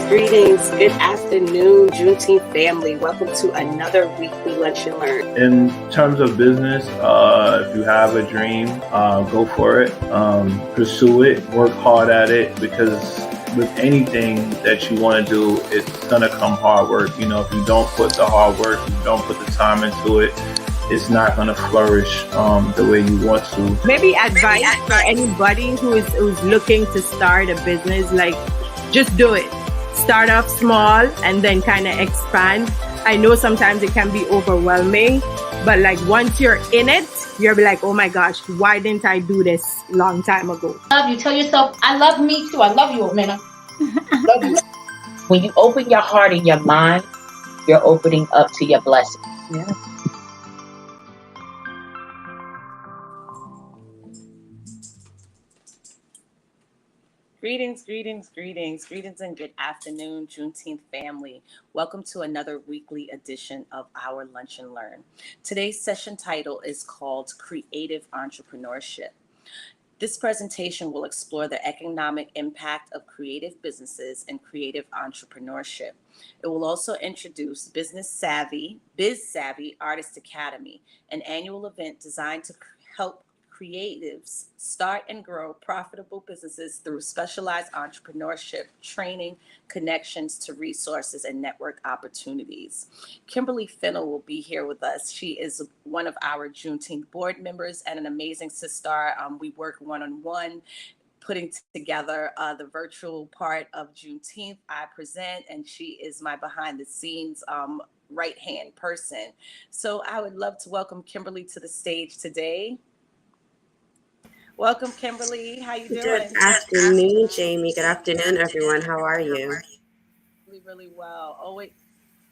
Greetings. Good afternoon, Juneteenth family. Welcome to another weekly Lunch and Learn. In terms of business, if you have a dream, go for it. Pursue it. Work hard at it, because with anything that you want to do, it's going to come hard work. You know, if you don't put the hard work, if you don't put the time into it, it's not going to flourish the way you want to. Maybe advice for anybody who's looking to start a business, like, just do it. Start off small and then kind of expand. I know sometimes it can be overwhelming, but like once you're in it, you'll be like, oh my gosh, why didn't I do this long time ago? Love you. Tell yourself, I love me too. I love you, Omena. Love you. When you open your heart and your mind, you're opening up to your blessing. Yeah. Greetings and good afternoon, Juneteenth family. Welcome to another weekly edition of our Lunch and Learn. Today's session title is called Creative Entrepreneurship. This presentation will explore the economic impact of creative businesses and creative entrepreneurship. It will also introduce Biz Savvy Artist Academy, an annual event designed to help creatives start and grow profitable businesses through specialized entrepreneurship, training, connections to resources, and network opportunities. Kimberly Fennell will be here with us. She is one of our Juneteenth board members and an amazing sister. We work one-on-one, putting together the virtual part of Juneteenth. I present, and she is my behind-the-scenes right-hand person. So I would love to welcome Kimberly to the stage today. Welcome, Kimberly. How you doing? Good afternoon, Jamie. Good afternoon, everyone. How are you? Really well.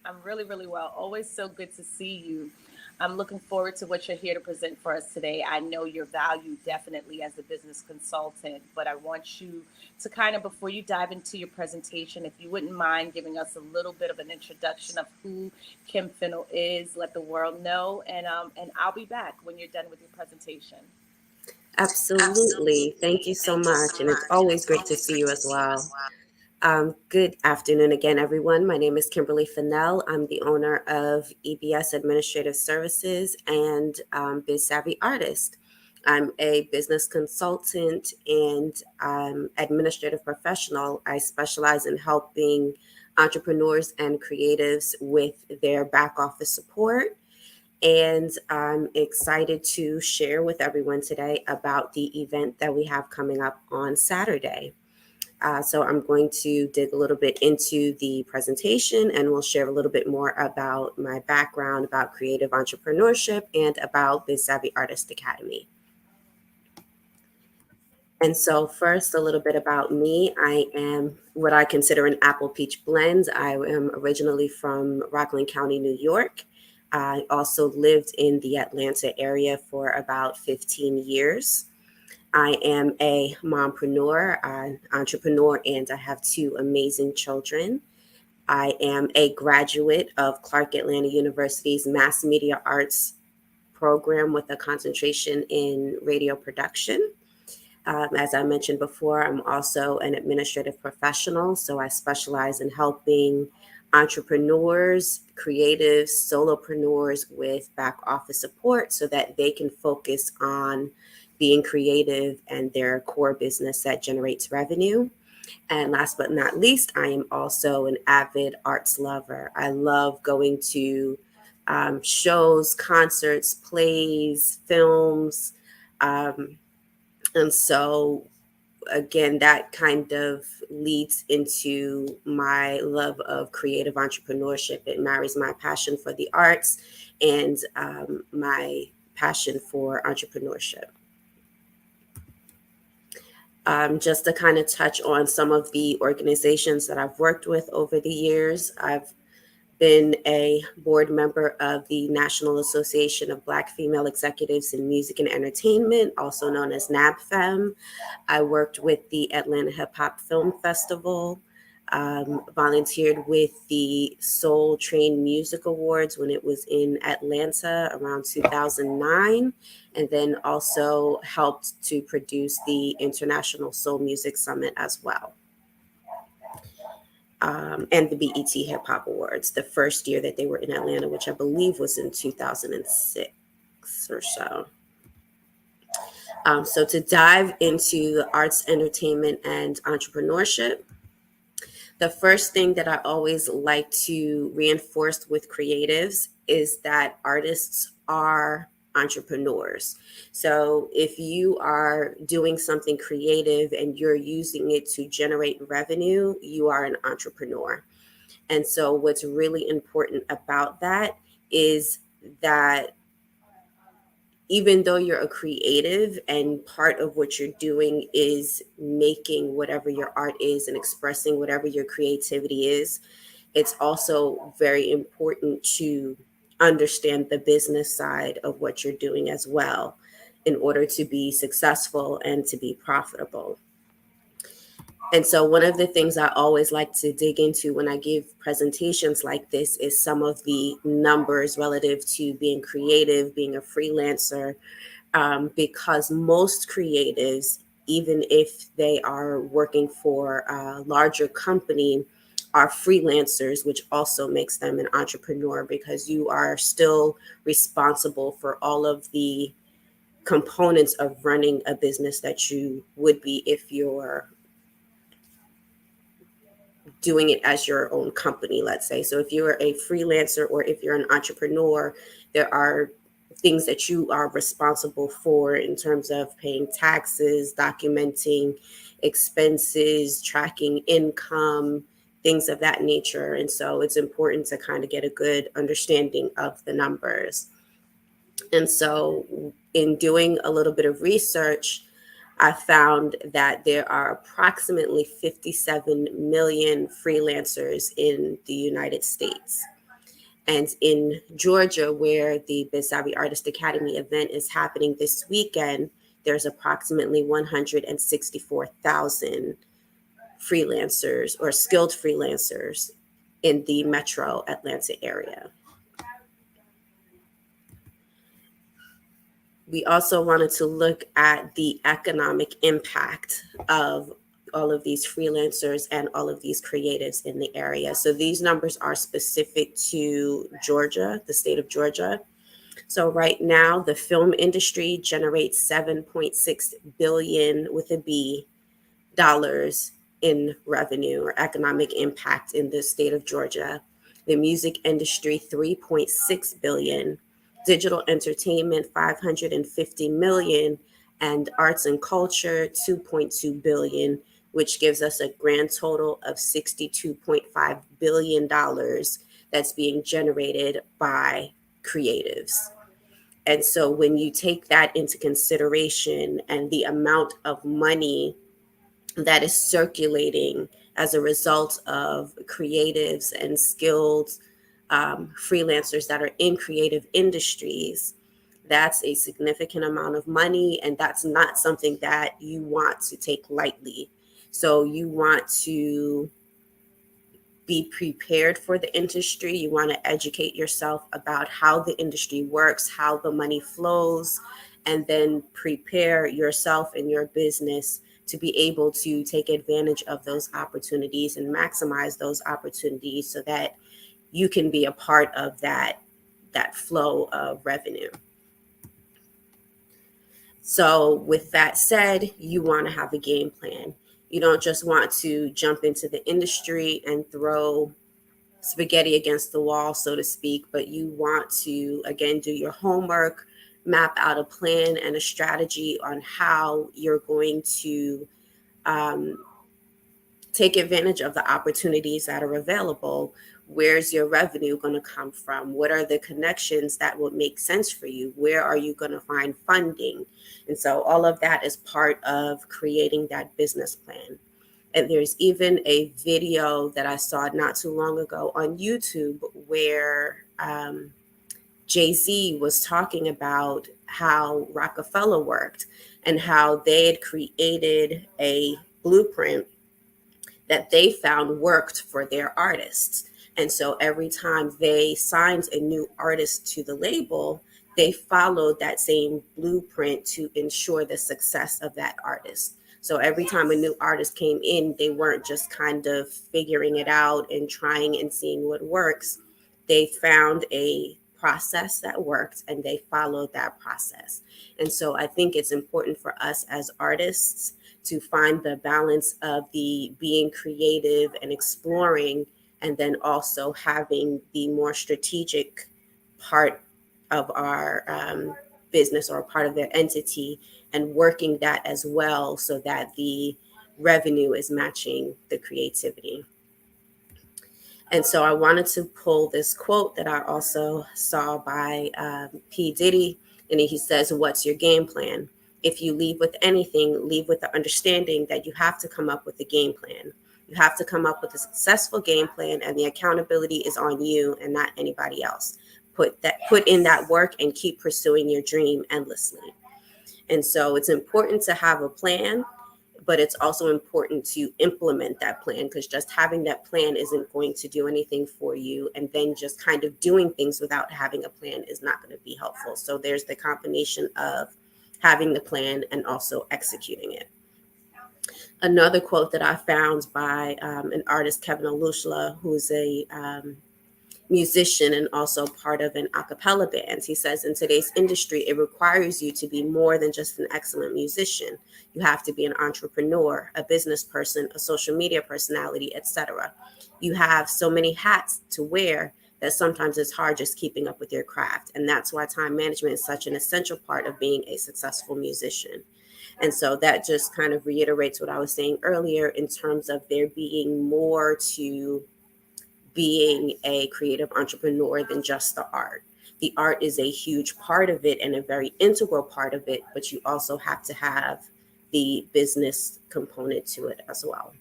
I'm really well. Always so good to see you. I'm looking forward to what you're here to present for us today. I know your value definitely as a business consultant, but I want you to kind of, before you dive into your presentation, if you wouldn't mind giving us a little bit of an introduction of who Kim Fennell is, let the world know, and I'll be back when you're done with your presentation. Absolutely. Thank you so much. And it's always great to see you as well. Good afternoon again, everyone. My name is Kimberly Fennell. I'm the owner of EBS Administrative Services and Biz Savvy Artist. I'm a business consultant and administrative professional. I specialize in helping entrepreneurs and creatives with their back office support. And I'm excited to share with everyone today about the event that we have coming up on Saturday. So I'm going to dig a little bit into the presentation, and we'll share a little bit more about my background, about creative entrepreneurship, and about Biz Savvy Artist Academy. And so first, a little bit about me. I am what I consider an apple peach blend. I am originally from Rockland County, New York. I also lived in the Atlanta area for about 15 years. I am a mompreneur, an entrepreneur, and I have two amazing children. I am a graduate of Clark Atlanta University's Mass Media Arts program with a concentration in radio production. As I mentioned before, I'm also an administrative professional, so I specialize in helping entrepreneurs, creatives, solopreneurs with back office support so that they can focus on being creative and their core business that generates revenue. And last but not least, I am also an avid arts lover. I love going to shows, concerts, plays, films. And so again, that kind of leads into my love of creative entrepreneurship. It marries my passion for the arts and my passion for entrepreneurship. Just to kind of touch on some of the organizations that I've worked with over the years, I've been a board member of the National Association of Black Female Executives in Music and Entertainment, also known as NABFEM. I worked with the Atlanta Hip Hop Film Festival, volunteered with the Soul Train Music Awards when it was in Atlanta around 2009, and then also helped to produce the International Soul Music Summit as well. And the BET Hip Hop Awards, the first year that they were in Atlanta, which I believe was in 2006 or so. So to dive into the arts, entertainment, and entrepreneurship, the first thing that I always like to reinforce with creatives is that artists are entrepreneurs. So if you are doing something creative and you're using it to generate revenue, you are an entrepreneur. And so what's really important about that is that even though you're a creative and part of what you're doing is making whatever your art is and expressing whatever your creativity is, it's also very important to understand the business side of what you're doing as well in order to be successful and to be profitable. And so one of the things I always like to dig into when I give presentations like this is some of the numbers relative to being creative, being a freelancer, because most creatives, even if they are working for a larger company, are freelancers, which also makes them an entrepreneur because you are still responsible for all of the components of running a business that you would be if you're doing it as your own company, let's say. So if you're a freelancer or if you're an entrepreneur, there are things that you are responsible for in terms of paying taxes, documenting expenses, tracking income, things of that nature. And so it's important to kind of get a good understanding of the numbers. And so in doing a little bit of research, I found that there are approximately 57 million freelancers in the United States. And in Georgia, where the Biz Savvy Artist Academy event is happening this weekend, there's approximately 164,000 freelancers or skilled freelancers in the metro Atlanta area. We also wanted to look at the economic impact of all of these freelancers and all of these creatives in the area. So these numbers are specific to Georgia, the state of Georgia. So right now, the film industry generates $7.6 billion with a B dollars in revenue or economic impact in the state of Georgia. The music industry, $3.6 billion. Digital entertainment, $550 million, and arts and culture, $2.2 billion, which gives us a grand total of $62.5 billion that's being generated by creatives. And so when you take that into consideration and the amount of money that is circulating as a result of creatives and skilled freelancers that are in creative industries, that's a significant amount of money, and that's not something that you want to take lightly. So you want to be prepared for the industry. You want to educate yourself about how the industry works, how the money flows, and then prepare yourself and your business to be able to take advantage of those opportunities and maximize those opportunities so that you can be a part of that flow of revenue. So with that said, you want to have a game plan. You don't just want to jump into the industry and throw spaghetti against the wall, so to speak, but you want to, again, do your homework, map out a plan and a strategy on how you're going to take advantage of the opportunities that are available. Where's your revenue going to come from? What are the connections that would make sense for you? Where are you going to find funding? And so all of that is part of creating that business plan. And there's even a video that I saw not too long ago on YouTube where Jay-Z was talking about how Rockefeller worked and how they had created a blueprint that they found worked for their artists. And so every time they signed a new artist to the label, they followed that same blueprint to ensure the success of that artist. So every time a new artist came in, they weren't just kind of figuring it out and trying and seeing what works. They found a process that worked and they followed that process. And so I think it's important for us as artists to find the balance of the being creative and exploring, and then also having the more strategic part of our business or part of their entity, and working that as well so that the revenue is matching the creativity. And so I wanted to pull this quote that I also saw by P. Diddy, and he says, "What's your game plan? If you leave with anything, leave with the understanding that you have to come up with a game plan. You have to come up with a successful game plan, and the accountability is on you and not anybody else. Put in that work and keep pursuing your dream endlessly." And so it's important to have a plan, but it's also important to implement that plan, because just having that plan isn't going to do anything for you. And then just kind of doing things without having a plan is not going to be helpful. So there's the combination of having the plan and also executing it. Another quote that I found by an artist, Kevin Olushla, who's a musician and also part of an a cappella band. He says, "In today's industry, it requires you to be more than just an excellent musician. You have to be an entrepreneur, a business person, a social media personality, etc. You have so many hats to wear that sometimes it's hard just keeping up with your craft. And that's why time management is such an essential part of being a successful musician." And so that just kind of reiterates what I was saying earlier in terms of there being more to being a creative entrepreneur than just the art. The art is a huge part of it and a very integral part of it, but you also have to have the business component to it as well.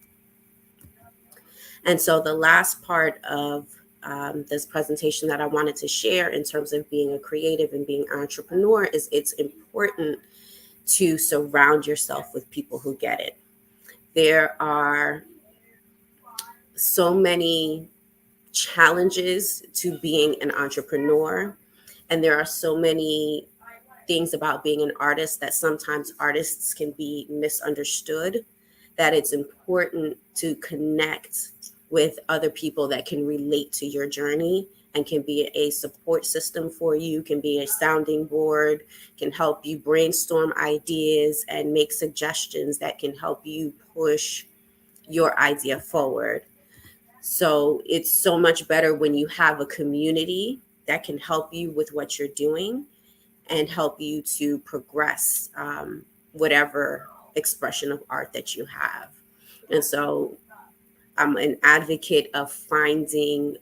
And so the last part of this presentation that I wanted to share in terms of being a creative and being an entrepreneur is it's important to surround yourself with people who get it. There are so many challenges to being an entrepreneur, and there are so many things about being an artist that sometimes artists can be misunderstood, that it's important to connect with other people that can relate to your journey and can be a support system for you, can be a sounding board, can help you brainstorm ideas and make suggestions that can help you push your idea forward. So it's so much better when you have a community that can help you with what you're doing and help you to progress whatever expression of art that you have. And so I'm an advocate of finding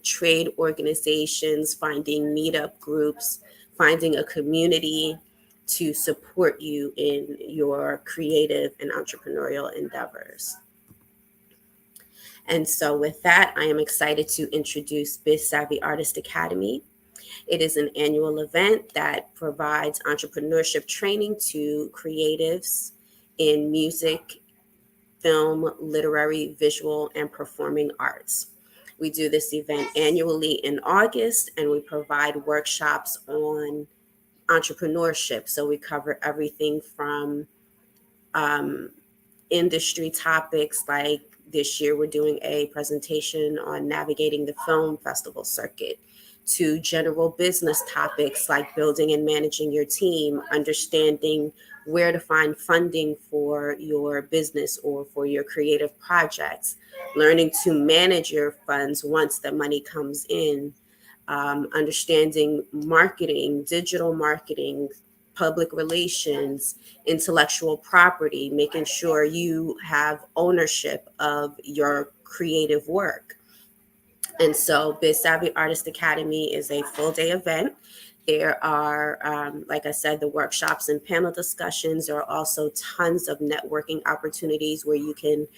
trade organizations, finding meetup groups, finding a community to support you in your creative and entrepreneurial endeavors. And so with that, I am excited to introduce Biz Savvy Artist Academy. It is an annual event that provides entrepreneurship training to creatives in music, film, literary, visual, and performing arts. We do this event annually in August, and we provide workshops on entrepreneurship. So we cover everything from industry topics, like this year we're doing a presentation on navigating the film festival circuit, to general business topics like building and managing your team, understanding where to find funding for your business or for your creative projects, learning to manage your funds once the money comes in, understanding marketing, digital marketing, public relations, intellectual property, making sure you have ownership of your creative work. And so Biz Savvy Artist Academy is a full day event. There are, like I said, the workshops and panel discussions. There are also tons of networking opportunities where you can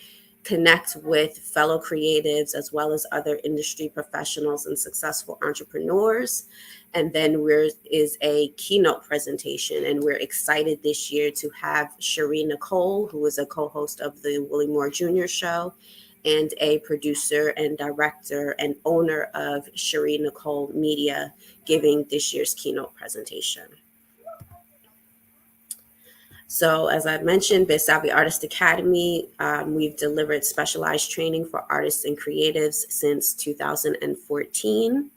connect with fellow creatives as well as other industry professionals and successful entrepreneurs. And then there is a keynote presentation, and we're excited this year to have Cherie Nicole, who is a co-host of the Willie Moore Jr. Show and a producer and director and owner of Cherie Nicole Media, giving this year's keynote presentation. So as I mentioned, Biz Savvy Artist Academy, we've delivered specialized training for artists and creatives since 2014.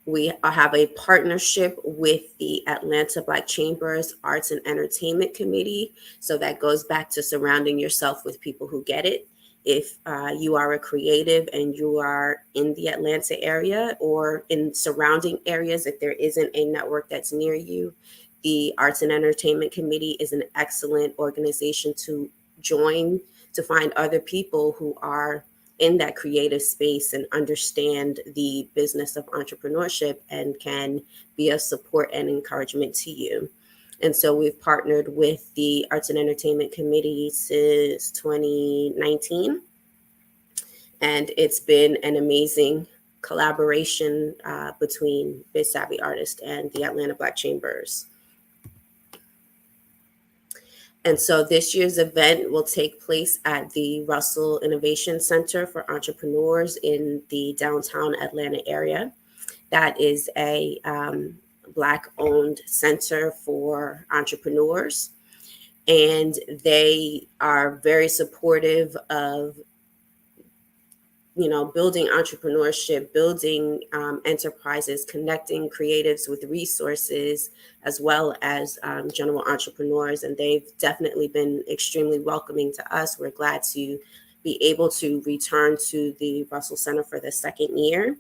We have a partnership with the Atlanta Black Chamber's Arts and Entertainment Committee. So that goes back to surrounding yourself with people who get it. If you are a creative and you are in the Atlanta area or in surrounding areas, if there isn't a network that's near you, the Arts and Entertainment Committee is an excellent organization to join, to find other people who are in that creative space and understand the business of entrepreneurship and can be a support and encouragement to you. And so we've partnered with the Arts and Entertainment Committee since 2019. And it's been an amazing collaboration between Biz Savvy Artists and the Atlanta Black Chambers. And so this year's event will take place at the Russell Innovation Center for Entrepreneurs in the downtown Atlanta area. That is a Black-owned center for entrepreneurs. And they are very supportive of building entrepreneurship, building enterprises, connecting creatives with resources, as well as general entrepreneurs. And they've definitely been extremely welcoming to us. We're glad to be able to return to the Russell Center for the second year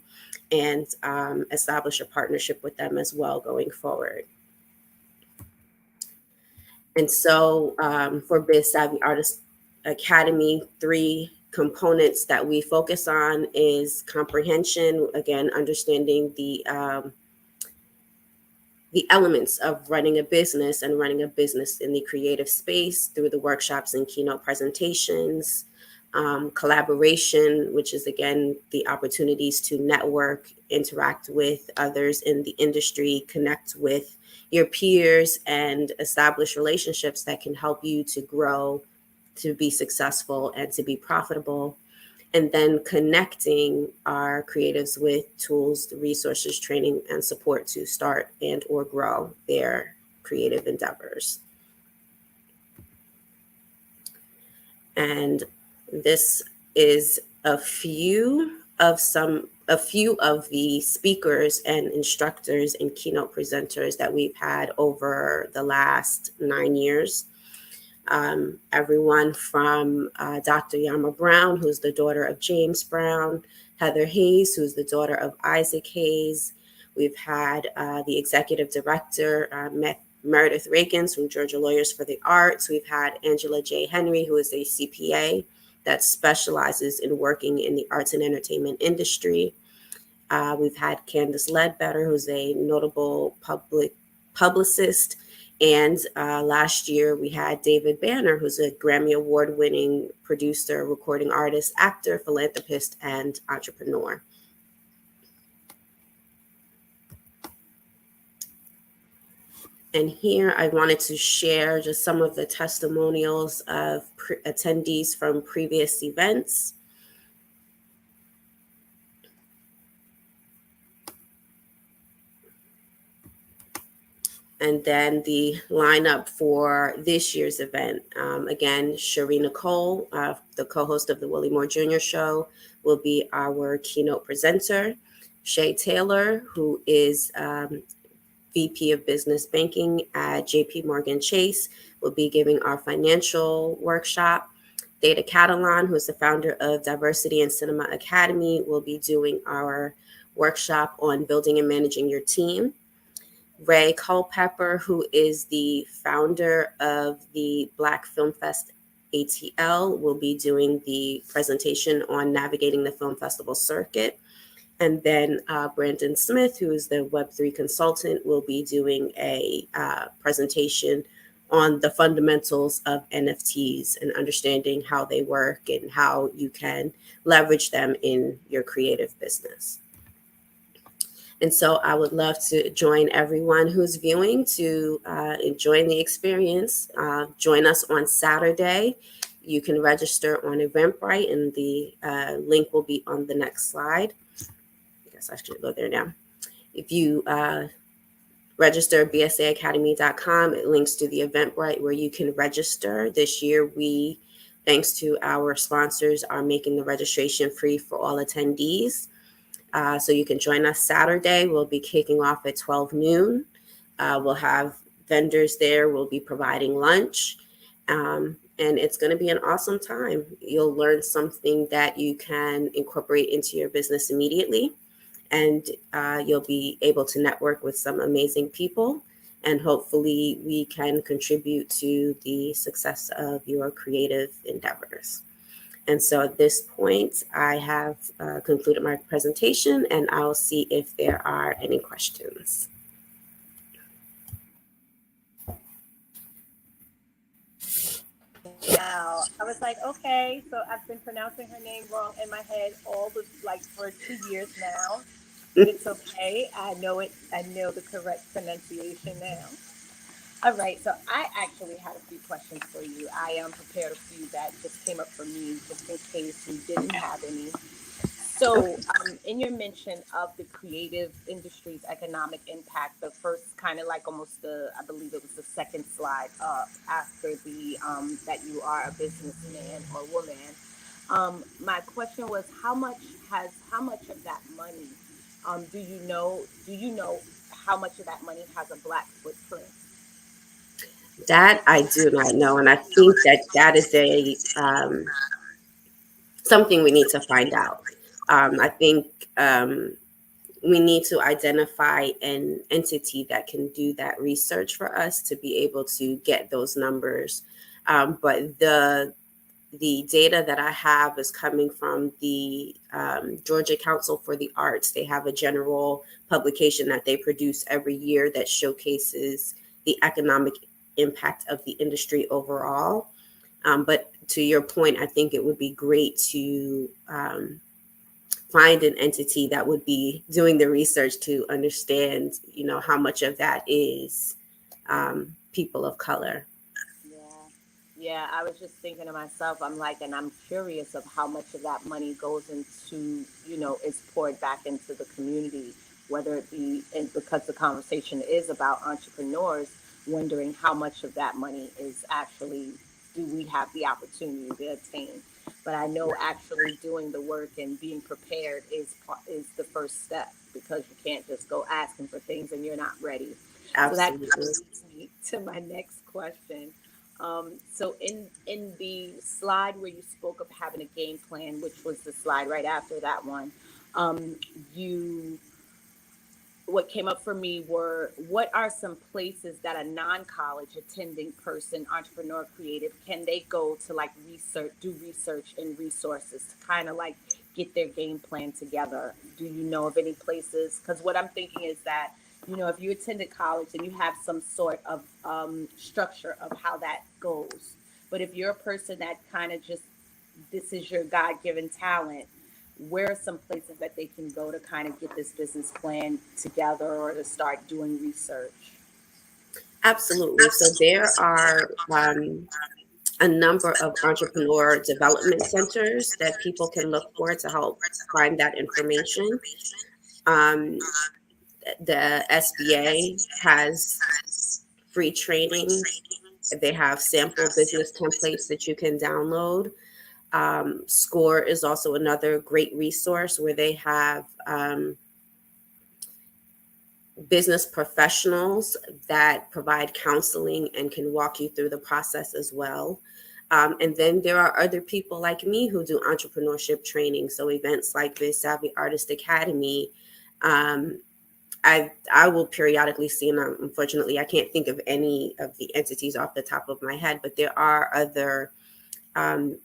and establish a partnership with them as well going forward. And so for Biz Savvy Artist Academy, 3 components that we focus on is comprehension, again, understanding the elements of running a business and running a business in the creative space through the workshops and keynote presentations, collaboration, which is, again, the opportunities to network, interact with others in the industry, connect with your peers, and establish relationships that can help you to grow, to be successful, and to be profitable. And then connecting our creatives with tools, resources, training, and support to start and or grow their creative endeavors. And this is a few of the speakers and instructors and keynote presenters that we've had over the last 9 years. Everyone from Dr. Yama Brown, who's the daughter of James Brown, Heather Hayes, who's the daughter of Isaac Hayes. We've had the executive director, Meredith Rakins from Georgia Lawyers for the Arts. We've had Angela J. Henry, who is a CPA that specializes in working in the arts and entertainment industry. We've had Candace Ledbetter, who's a notable publicist. And last year, we had David Banner, who's a Grammy Award-winning producer, recording artist, actor, philanthropist, and entrepreneur. And here I wanted to share just some of the testimonials of attendees from previous events. And then the lineup for this year's event. Again, Cherie Nicole, the co-host of the Willie Moore Jr. Show, will be our keynote presenter. Shay Taylor, who is VP of Business Banking at JP Morgan Chase, will be giving our financial workshop. Theta Catalan, who is the founder of Diversity and Cinema Academy, will be doing our workshop on building and managing your team. Ray Culpepper, who is the founder of the Black Film Fest ATL, will be doing the presentation on navigating the film festival circuit. And then Brandon Smith, who is the Web3 consultant, will be doing a presentation on the fundamentals of NFTs and understanding how they work and how you can leverage them in your creative business. And so I would love to join everyone who's viewing to enjoy the experience. Join us on Saturday. You can register on Eventbrite, and the link will be on the next slide. I guess I should go there now. If you register bsaacademy.com, it links to the Eventbrite where you can register. This year, we, thanks to our sponsors, are making the registration free for all attendees. So you can join us Saturday. We'll be kicking off at 12 noon. We'll have vendors there. We'll be providing lunch. And it's going to be an awesome time. You'll learn something that you can incorporate into your business immediately. And you'll be able to network with some amazing people. And hopefully we can contribute to the success of your creative endeavors. And so at this point, I have concluded my presentation, and I'll see if there are any questions. Wow. I was like, okay, so I've been pronouncing her name wrong in my head for 2 years now. It's okay. I know it. I know the correct pronunciation now. All right, so I actually had a few questions for you. I prepared a few that just came up for me, just in case you didn't have any. So, in your mention of the creative industry's economic impact, the first kind of like almost I believe it was the second slide up after the that you are a businessman or woman. My question was, how much of that money do you know how much of that money has a Black footprint? That I do not know, and I think that is a something we need to find out. I think we need to identify an entity that can do that research for us to be able to get those numbers. But the data that I have is coming from the Georgia Council for the Arts. They have a general publication that they produce every year that showcases the economic impact of the industry overall. But to your point, I think it would be great to find an entity that would be doing the research to understand, how much of that is people of color. Yeah, I was just thinking to myself, I'm like, and I'm curious of how much of that money goes into, is poured back into the community, whether it be, and because the conversation is about entrepreneurs, wondering how much of that money is actually, do we have the opportunity to attain? But I know actually doing the work and being prepared is the first step, because you can't just go asking for things and you're not ready. Absolutely. So that leads me to my next question. So in the slide where you spoke of having a game plan, which was the slide right after that one, what came up for me were, what are some places that a non-college attending person, entrepreneur, creative, can they go to do research and resources to kind of like get their game plan together? Do you know of any places? Because what I'm thinking is that, if you attended college and you have some sort of structure of how that goes, but if you're a person that kind of just, this is your God-given talent, where are some places that they can go to kind of get this business plan together or to start doing research? Absolutely. So there are a number of entrepreneur development centers that people can look for to help find that information. The SBA has free training. They have sample business templates that you can download. SCORE is also another great resource where they have business professionals that provide counseling and can walk you through the process as well. And then there are other people like me who do entrepreneurship training. So events like the Savvy Artist Academy, I will periodically see, and unfortunately I can't think of any of the entities off the top of my head, but there are other um,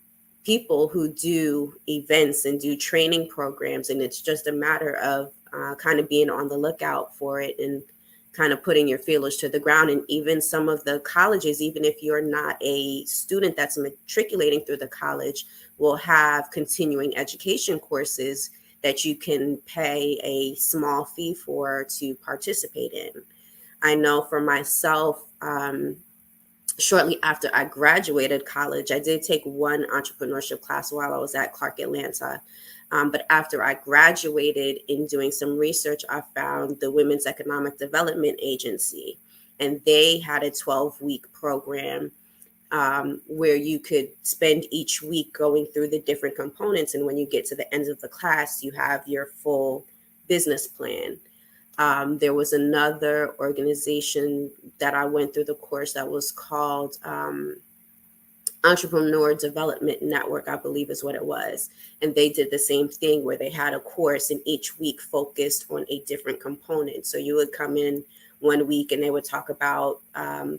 people who do events and do training programs, and it's just a matter of kind of being on the lookout for it and kind of putting your feelers to the ground. And even some of the colleges, even if you're not a student that's matriculating through the college, will have continuing education courses that you can pay a small fee for to participate in. I know for myself, shortly after I graduated college, I did take one entrepreneurship class while I was at Clark Atlanta. But after I graduated, in doing some research, I found the Women's Economic Development Agency, and they had a 12-week program where you could spend each week going through the different components. And when you get to the end of the class, you have your full business plan. There was another organization that I went through the course that was called Entrepreneur Development Network, I believe is what it was. And they did the same thing where they had a course and each week focused on a different component. So you would come in one week and they would talk about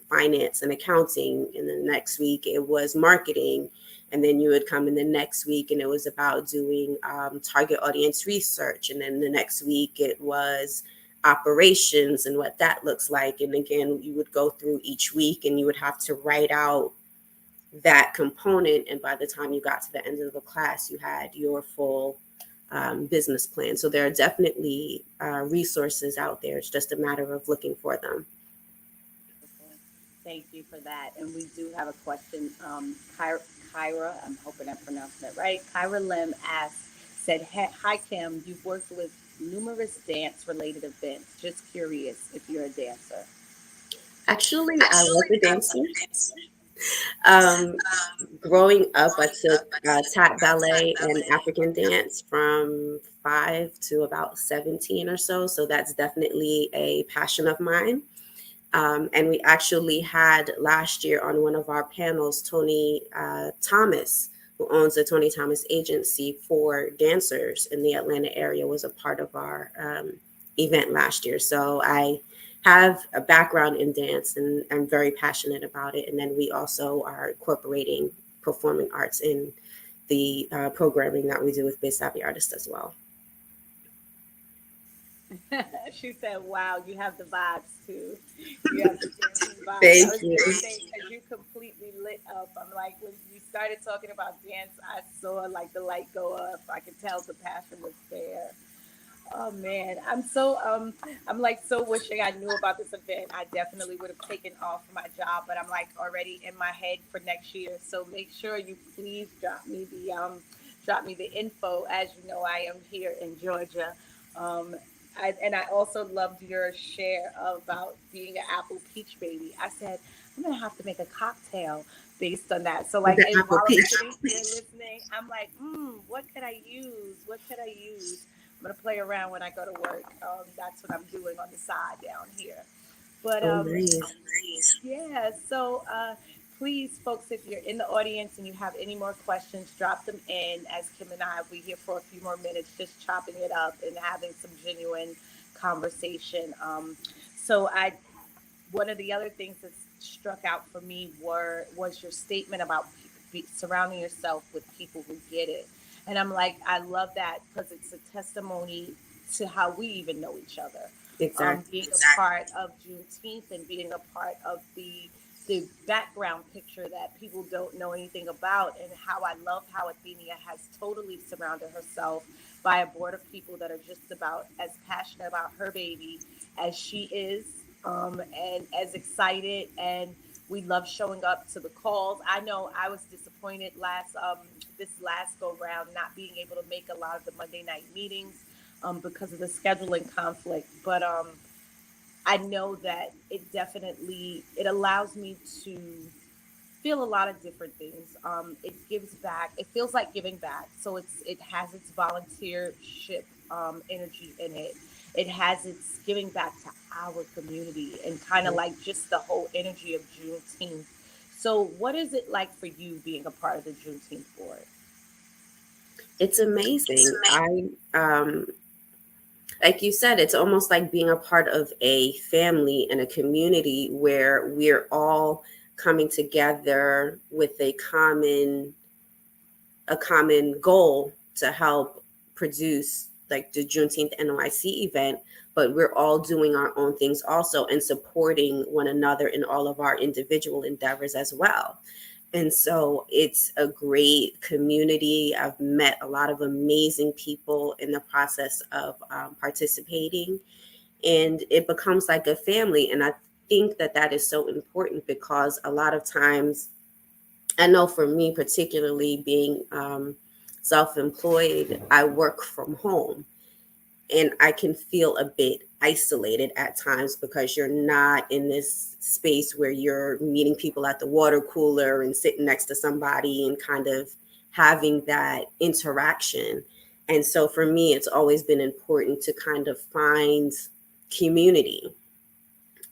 finance and accounting. And the next week it was marketing. And then you would come in the next week and it was about doing target audience research. And then the next week it was operations and what that looks like. And again, you would go through each week and you would have to write out that component. And by the time you got to the end of the class, you had your full business plan. So there are definitely resources out there. It's just a matter of looking for them. Thank you for that. And we do have a question. Kyra, I'm hoping I'm pronouncing it right. Kyra Lim said, "Hi Kim, you've worked with numerous dance-related events. Just curious if you're a dancer." Actually, I was a dancer. Growing up, I took tap ballet and African dance from 5 to about 17 or so. So that's definitely a passion of mine. And we actually had last year on one of our panels, Tony Thomas, who owns the Tony Thomas Agency for dancers in the Atlanta area, was a part of our event last year. So I have a background in dance and I'm very passionate about it. And then we also are incorporating performing arts in the programming that we do with Biz Savvy Artists as well. She said, "Wow, you have the vibes too. You have the dancing vibes." Thank I was you. going to say because you completely lit up. I'm like, when you started talking about dance, I saw like the light go up. I could tell the passion was there. Oh man, I'm like so wishing I knew about this event. I definitely would have taken off my job, but I'm like already in my head for next year. So make sure you please drop me the info. As you know, I am here in Georgia. Um, and I also loved your share about being an apple peach baby. I said I'm gonna have to make a cocktail based on that. So like, The and apple while I'm peach. sitting here listening, I'm like, what could I use? What could I use? I'm gonna play around when I go to work. That's what I'm doing on the side down here. But Oh, nice. yeah. So please, folks, if you're in the audience and you have any more questions, drop them in. As Kim and I, we here for a few more minutes, just chopping it up and having some genuine conversation. So I one of the other things that struck out for me was your statement about surrounding yourself with people who get it. And I'm like, I love that because it's a testimony to how we even know each other. Exactly. Being a part of Juneteenth and being a part of the background picture that people don't know anything about, and how I love how Athenia has totally surrounded herself by a board of people that are just about as passionate about her baby as she is, and as excited. And we love showing up to the calls. I know I was disappointed this last go round not being able to make a lot of the Monday night meetings because of the scheduling conflict, but I know that it allows me to feel a lot of different things. It gives back. It feels like giving back. So it has its volunteership energy in it. It has its giving back to our community and kind of like just the whole energy of Juneteenth. So what is it like for you being a part of the Juneteenth board? It's amazing. Like you said, it's almost like being a part of a family and a community where we're all coming together with a common goal to help produce like the Juneteenth NYC event, but we're all doing our own things also and supporting one another in all of our individual endeavors as well. And so it's a great community. I've met a lot of amazing people in the process of participating, and it becomes like a family. And I think that that is so important because a lot of times, I know for me, particularly being self employed, I work from home and I can feel a bit isolated at times because you're not in this space where you're meeting people at the water cooler and sitting next to somebody and kind of having that interaction. And so for me, it's always been important to kind of find community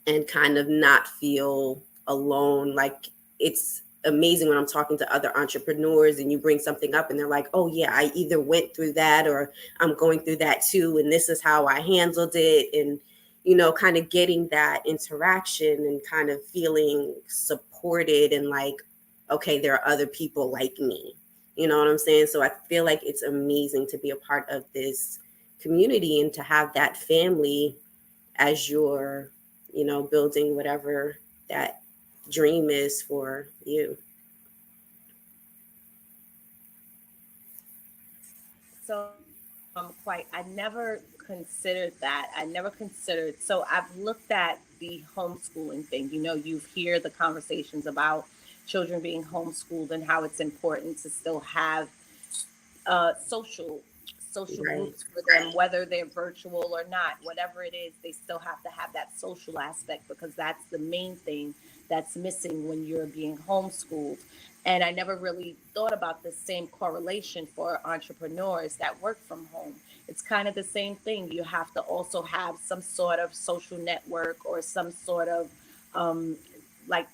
and kind of not feel alone. Like, it's amazing when I'm talking to other entrepreneurs and you bring something up and they're like, oh yeah, I either went through that or I'm going through that too, and this is how I handled it. And kind of getting that interaction and kind of feeling supported and like, okay, there are other people like me. You know what I'm saying? So I feel like it's amazing to be a part of this community and to have that family as you're building whatever that dream is for you. So, I never considered that. I never considered. So, I've looked at the homeschooling thing. You hear the conversations about children being homeschooled and how it's important to still have social Right. groups for them, whether they're virtual or not, whatever it is, they still have to have that social aspect because that's the main thing that's missing when you're being homeschooled. And I never really thought about the same correlation for entrepreneurs that work from home. It's kind of the same thing. You have to also have some sort of social network or some sort of um, like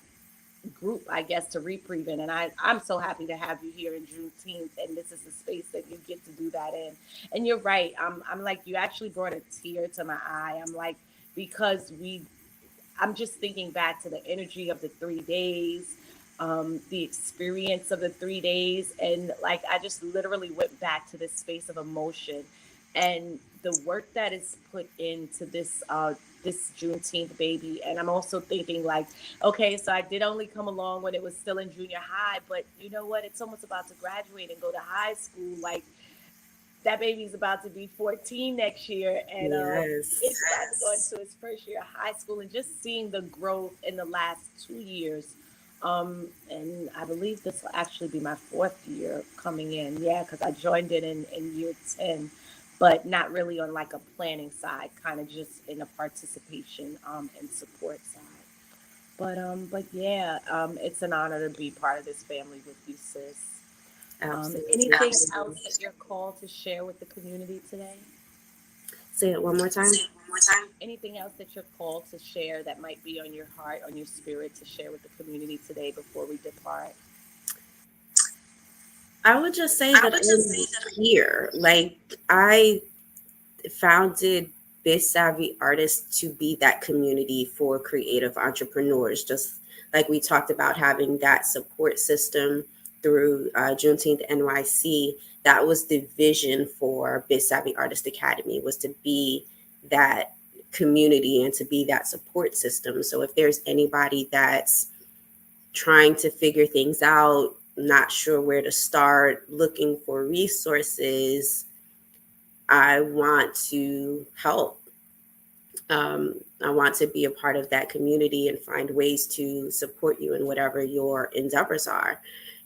group, I guess, to reprieve in. And I'm so happy to have you here in Juneteenth, and this is the space that you get to do that in. And you're right. I'm like, you actually brought a tear to my eye. I'm like, because I'm just thinking back to the energy of the 3 days, the experience of the 3 days. And like, I just literally went back to this space of emotion and the work that is put into this Juneteenth baby. And I'm also thinking like, okay, so I did only come along when it was still in junior high, but you know what? It's almost about to graduate and go to high school. Like, that baby's about to be 14 next year, and Yes. it's about to go into his first year of high school, and just seeing the growth in the last 2 years. And I believe this will actually be my fourth year coming in. Yeah, because I joined it in year 10, but not really on like a planning side, kind of just in a participation and support side. But yeah, it's an honor to be part of this family with you, sis. Absolutely. Anything else that you're called to share with the community today? Say it one more time. Anything else that you're called to share that might be on your heart, on your spirit to share with the community today before we depart? I would just say that I'm here. Like, I founded Biz Savvy Artists to be that community for creative entrepreneurs, just like we talked about having that support system through Juneteenth NYC. That was the vision for Biz Savvy Artist Academy, was to be that community and to be that support system. So if there's anybody that's trying to figure things out, not sure where to start, looking for resources, I want to help. I want to be a part of that community and find ways to support you in whatever your endeavors are.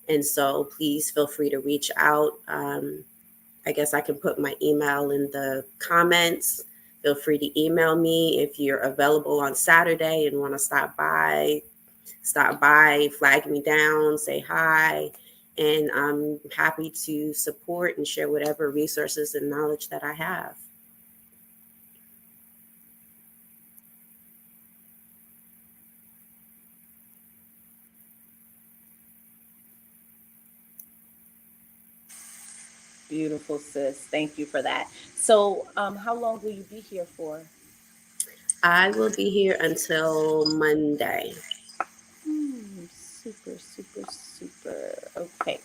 And so please feel free to reach out. I guess I can put my email in the comments. Feel free to email me if you're available on Saturday and want to stop by, flag me down, say hi. And I'm happy to support and share whatever resources and knowledge that I have. Beautiful, sis. Thank you for that. So, how long will you be here for? I will be here until Monday. Super, super, super. Okay.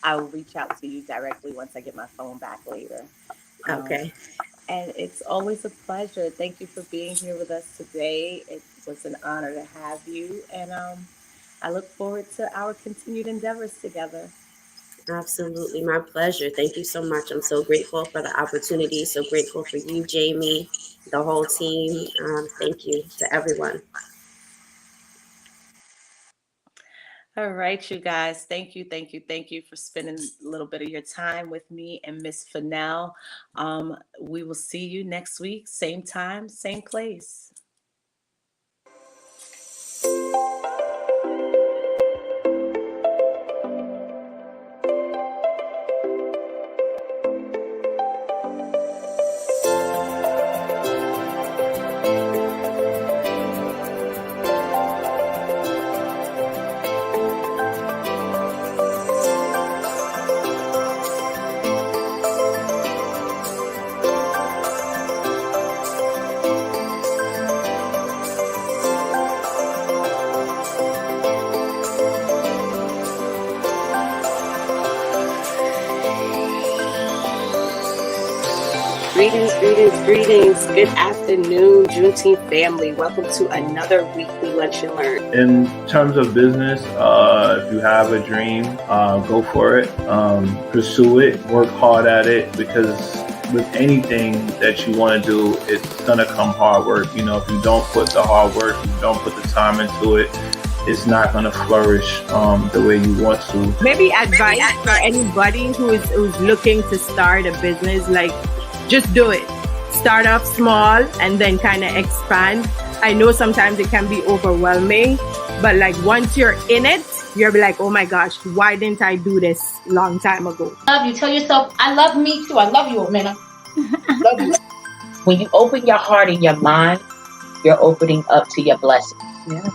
I will reach out to you directly once I get my phone back later. Okay. And it's always a pleasure. Thank you for being here with us today. It was an honor to have you. And I look forward to our continued endeavors together. Absolutely. My pleasure. Thank you so much. I'm so grateful for the opportunity. So grateful for you, Jamie, the whole team. Thank you to everyone. All right, you guys. Thank you, thank you, thank you for spending a little bit of your time with me and Miss Fennell. We will see you next week, same time, same place. Greetings, greetings, greetings. Good afternoon, Juneteenth family. Welcome to another weekly Lunch and Learn. In terms of business, if you have a dream, go for it, pursue it, work hard at it, because with anything that you want to do, it's gonna come hard work. You know, if you don't put the hard work, if you don't put the time into it, it's not gonna flourish the way you want to. Maybe advice for anybody who's looking to start a business, like just do it. Start off small and then kind of expand. I know sometimes it can be overwhelming, but like once you're in it, you're like, oh my gosh, why didn't I do this long time ago? Love you. Tell yourself, I love me too. I love you, Amina. Love you. When you open your heart and your mind, you're opening up to your blessing. Yeah.